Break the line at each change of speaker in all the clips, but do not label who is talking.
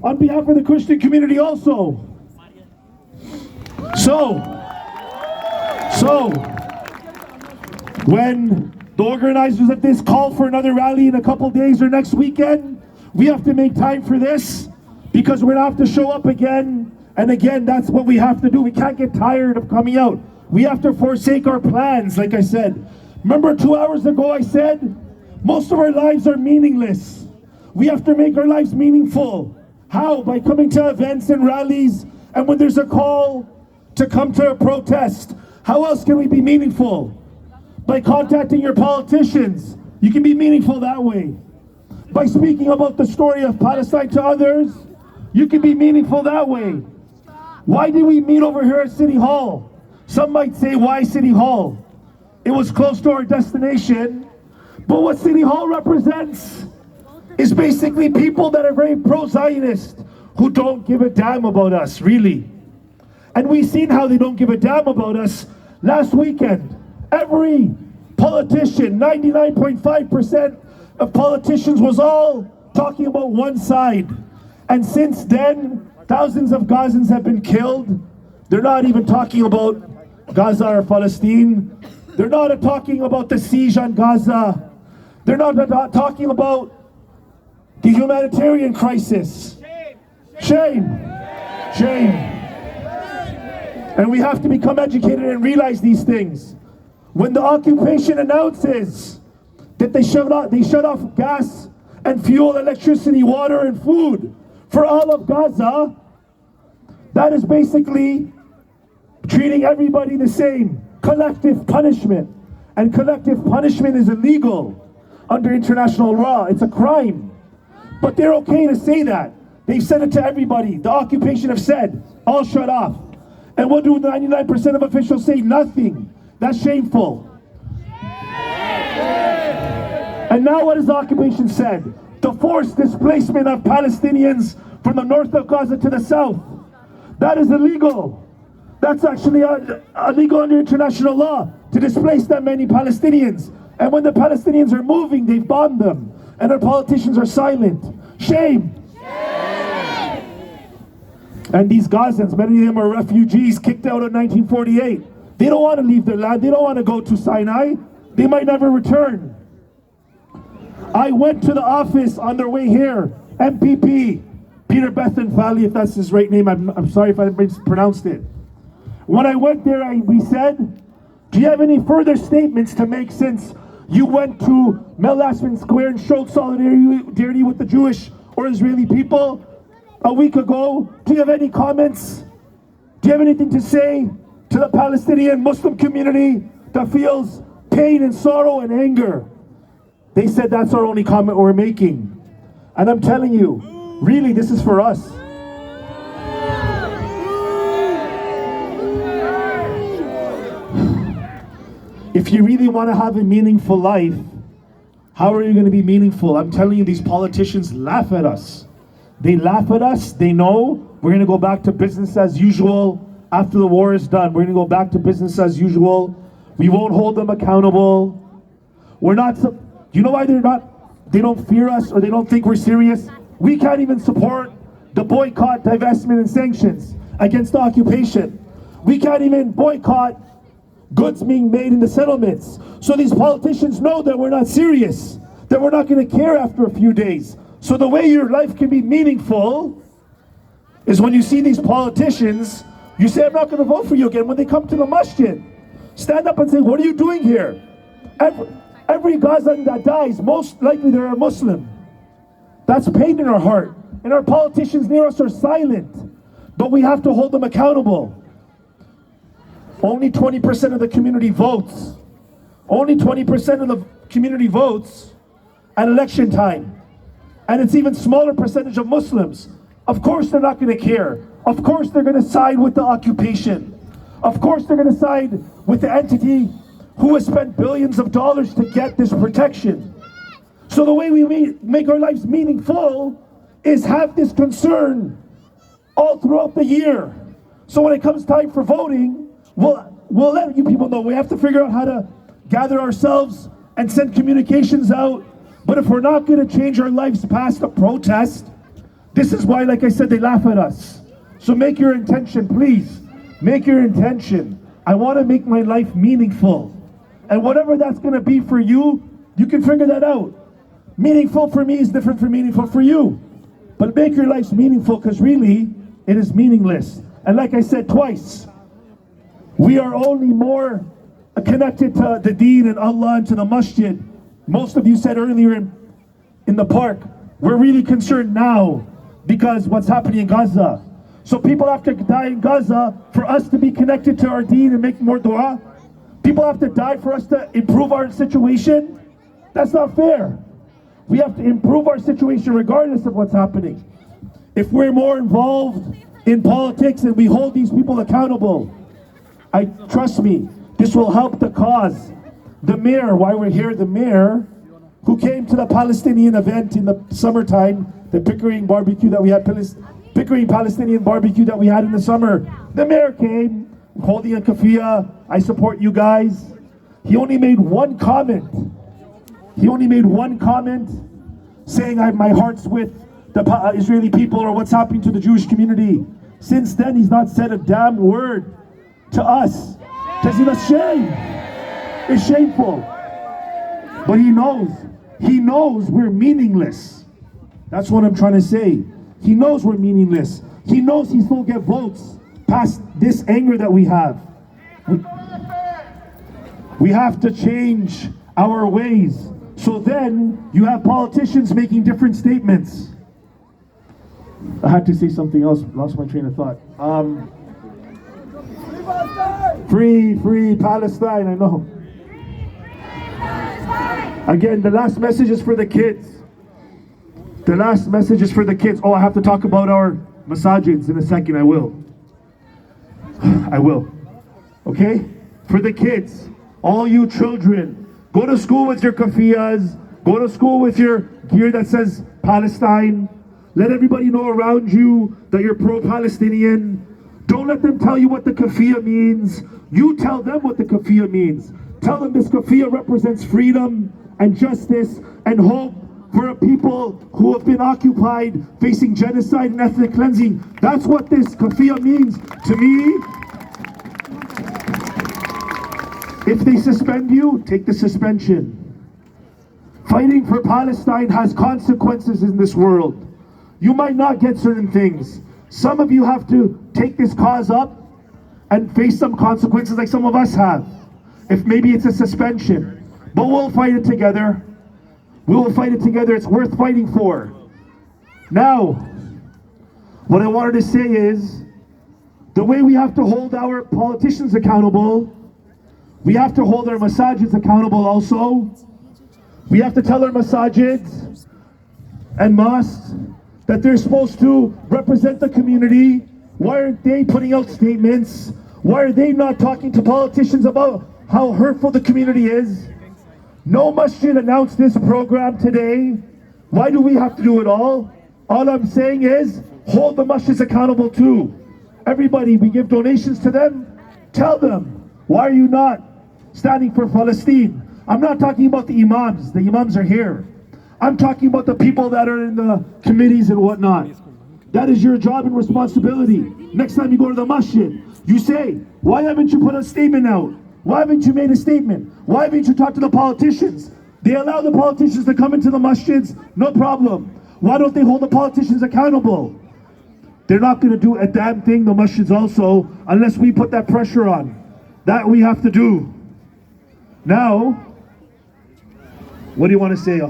on behalf of the Christian community also. So, when the organizers of this call for another rally in a couple days or next weekend, we have to make time for this because we're gonna have to show up again and again. That's what we have to do. We can't get tired of coming out. We have to forsake our plans, like I said. Remember 2 hours ago I said, most of our lives are meaningless. We have to make our lives meaningful. How? By coming to events and rallies, and when there's a call to come to a protest. How else can we be meaningful? By contacting your politicians. You can be meaningful that way. By speaking about the story of Palestine to others, you can be meaningful that way. Why did we meet over here at City Hall? Some might say, why City Hall? It was close to our destination, but what City Hall represents is basically people that are very pro-Zionist, who don't give a damn about us, really. And we've seen how they don't give a damn about us last weekend. Every politician, 99.5% of politicians was all talking about one side. And since then, thousands of Gazans have been killed. They're not even talking about Gaza or Palestine. They're not talking about the siege on Gaza. They're not talking about the humanitarian crisis. Shame. Shame. And we have to become educated and realize these things. When the occupation announces that they shut off gas and fuel, electricity, water, and food for all of Gaza, that is basically treating everybody the same. Collective punishment. And collective punishment is illegal under international law. It's a crime. But they're okay to say that. They've said it to everybody. The occupation have said, all shut off. And what do 99% of officials say? Nothing. That's shameful. And now what has the occupation said? The forced displacement of Palestinians from the north of Gaza to the south. That is illegal. That's actually illegal under international law to displace that many Palestinians. And when the Palestinians are moving, they've bombed them. And our politicians are silent. Shame. And these Gazans, many of them are refugees kicked out in 1948. They don't want to leave their land. They don't want to go to Sinai. They might never return. I went to the office on their way here. MPP, Peter Bethenfali, if that's his right name. I'm sorry if I mispronounced it. When I went there, we said, do you have any further statements to make since you went to Mel Lashman Square and showed solidarity with the Jewish or Israeli people a week ago? Do you have any comments? Do you have anything to say to the Palestinian Muslim community that feels pain and sorrow and anger? They said that's our only comment we're making. And I'm telling you, really, this is for us. If you really want to have a meaningful life, how are you going to be meaningful? I'm telling you, these politicians laugh at us. They laugh at us. They know we're going to go back to business as usual after the war is done. We're going to go back to business as usual. We won't hold them accountable. We're not, you know why they don't fear us or they don't think we're serious? We can't even support the boycott, divestment, and sanctions against the occupation. We can't even boycott goods being made in the settlements. So these politicians know that we're not serious, that we're not going to care after a few days. So the way your life can be meaningful is when you see these politicians, you say, I'm not going to vote for you again. When they come to the masjid, stand up and say, what are you doing here? Every Gazan that dies, most likely they're a Muslim. That's pain in our heart. And our politicians near us are silent. But we have to hold them accountable. Only 20% of the community votes. Only 20% of the community votes at election time. And it's even smaller percentage of Muslims. Of course they're not going to care. Of course they're going to side with the occupation. Of course they're going to side with the entity who has spent billions of dollars to get this protection. So the way we make our lives meaningful is have this concern all throughout the year. So when it comes time for voting, we'll let you people know. We have to figure out how to gather ourselves and send communications out. But if we're not going to change our lives past the protest, This is why, like I said, they laugh at us. So make your intention, please. Make your intention. I want to make my life meaningful. And whatever that's going to be for you, you can figure that out. Meaningful for me is different from meaningful for you. But make your lives meaningful, because really, it is meaningless. And like I said twice, we are only more connected to the Deen and Allah and to the masjid. Most of you said earlier in the park, we're really concerned now because what's happening in Gaza. So people have to die in Gaza for us to be connected to our Deen and make more dua. People have to die for us to improve our situation. That's not fair. We have to improve our situation regardless of what's happening. If we're more involved in politics and we hold these people accountable, trust me, this will help the cause. The mayor, why we're here, the mayor who came to the Palestinian event in the summertime, the Pickering barbecue that we had, Pickering Palestinian barbecue that we had in the summer. The mayor came holding a kafiyah. I support you guys. He only made one comment. He only made one comment saying my heart's with the Israeli people or what's happening to the Jewish community. Since then, he's not said a damn word to us. Because he's ashamed. It's shameful. But he knows we're meaningless. That's what I'm trying to say. He knows we're meaningless. He knows he still get votes past this anger that we have. We have to change our ways. So then you have politicians making different statements. I had to say something else, lost my train of thought. Free Palestine, I know. Again, the last message is for the kids. The last message is for the kids. Oh, I have to talk about our masajids in a second. I will. Okay? For the kids, all you children, go to school with your kafiyas, go to school with your gear that says Palestine. Let everybody know around you that you're pro-Palestinian. Don't let them tell you what the kafiyah means. You tell them what the kafiyah means. Tell them this kafiyah represents freedom and justice and hope for a people who have been occupied, facing genocide and ethnic cleansing. That's what this kafiyah means to me. If they suspend you, take the suspension. Fighting for Palestine has consequences in this world. You might not get certain things. Some of you have to take this cause up and face some consequences like some of us have. If maybe it's a suspension. But we'll fight it together. We will fight it together. It's worth fighting for. Now, what I wanted to say is, the way we have to hold our politicians accountable, we have to hold our masajids accountable also. We have to tell our masajids and mosques that they're supposed to represent the community. Why aren't they putting out statements? Why are they not talking to politicians about how hurtful the community is? No masjid announced this program today. Why do we have to do it all? All I'm saying is, hold the masjids accountable too. Everybody, we give donations to them. Tell them, why are you not standing for Palestine? I'm not talking about the imams. The imams are here. I'm talking about the people that are in the committees and whatnot. That is your job and responsibility. Next time you go to the masjid, you say, why haven't you put a statement out? Why haven't you made a statement? Why haven't you talked to the politicians? They allow the politicians to come into the masjids, no problem. Why don't they hold the politicians accountable? They're not going to do a damn thing, the masjids also, unless we put that pressure on. That we have to do. Now, what do you want to say?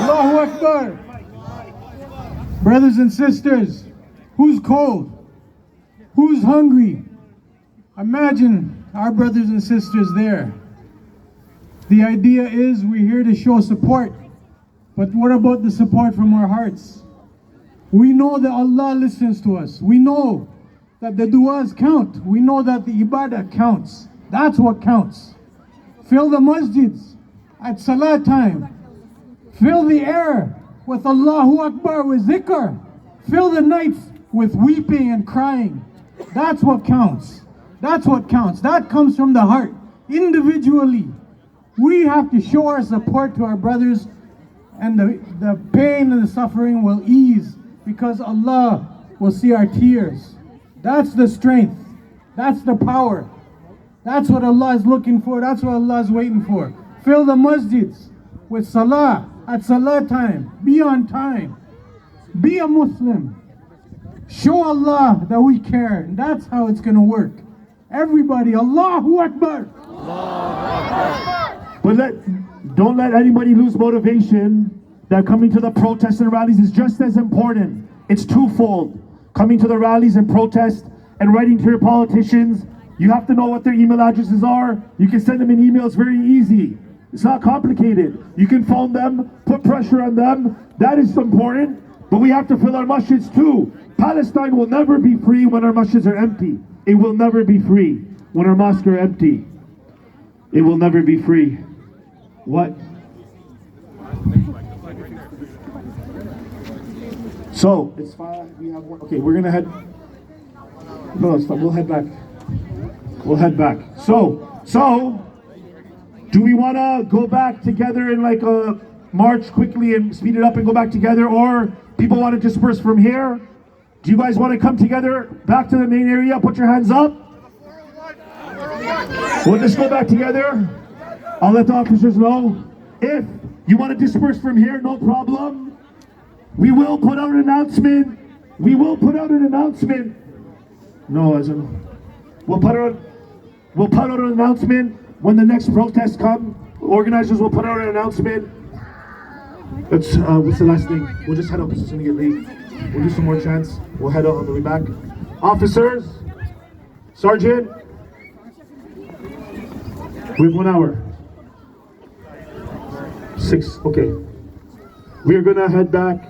Allahu Akbar. Brothers and sisters, who's cold? Who's hungry? Imagine our brothers and sisters there. The idea is we're here to show support. But what about the support from our hearts? We know that Allah listens to us. We know that the du'as count. We know that the ibadah counts. That's what counts. Fill the masjids at salah time. Fill the air with Allahu Akbar, with zikr. Fill the nights with weeping and crying. That's what counts. That's what counts. That comes from the heart, individually. We have to show our support to our brothers, and the pain and the suffering will ease because Allah will see our tears. That's the strength. That's the power. That's what Allah is looking for. That's what Allah is waiting for. Fill the masjids with salah at salah time. Be on time. Be a Muslim. Show Allah that we care. And that's how it's going to work. Everybody, Allahu Akbar.
But don't let anybody lose motivation that coming to the protests and rallies is just as important. It's twofold. Coming to the rallies and protest and writing to your politicians. You have to know what their email addresses are. You can send them an email. It's very easy. It's not complicated. You can phone them, put pressure on them. That is important. But we have to fill our masjids too. Palestine will never be free when our masjids are empty. It will never be free when our mosques are empty. It will never be free. What? So, it's 5, we have one. Okay, we're gonna head. No, stop. We'll head back. We'll head back. So, do we wanna go back together in like a march quickly and speed it up and go back together, or people wanna disperse from here? Do you guys wanna come together back to the main area? Put your hands up. We'll just go back together. I'll let the officers know. If you wanna disperse from here, no problem. We will put out an announcement. We will put out an announcement. No, as in, we'll put out an announcement when the next protests come. Organizers will put out an announcement. It's what's the last thing? We'll just head up. It's gonna get late. We'll do some more chants. We'll head out on the way back. Officers, Sergeant, we have 1 hour. 6. Okay. We are gonna head back.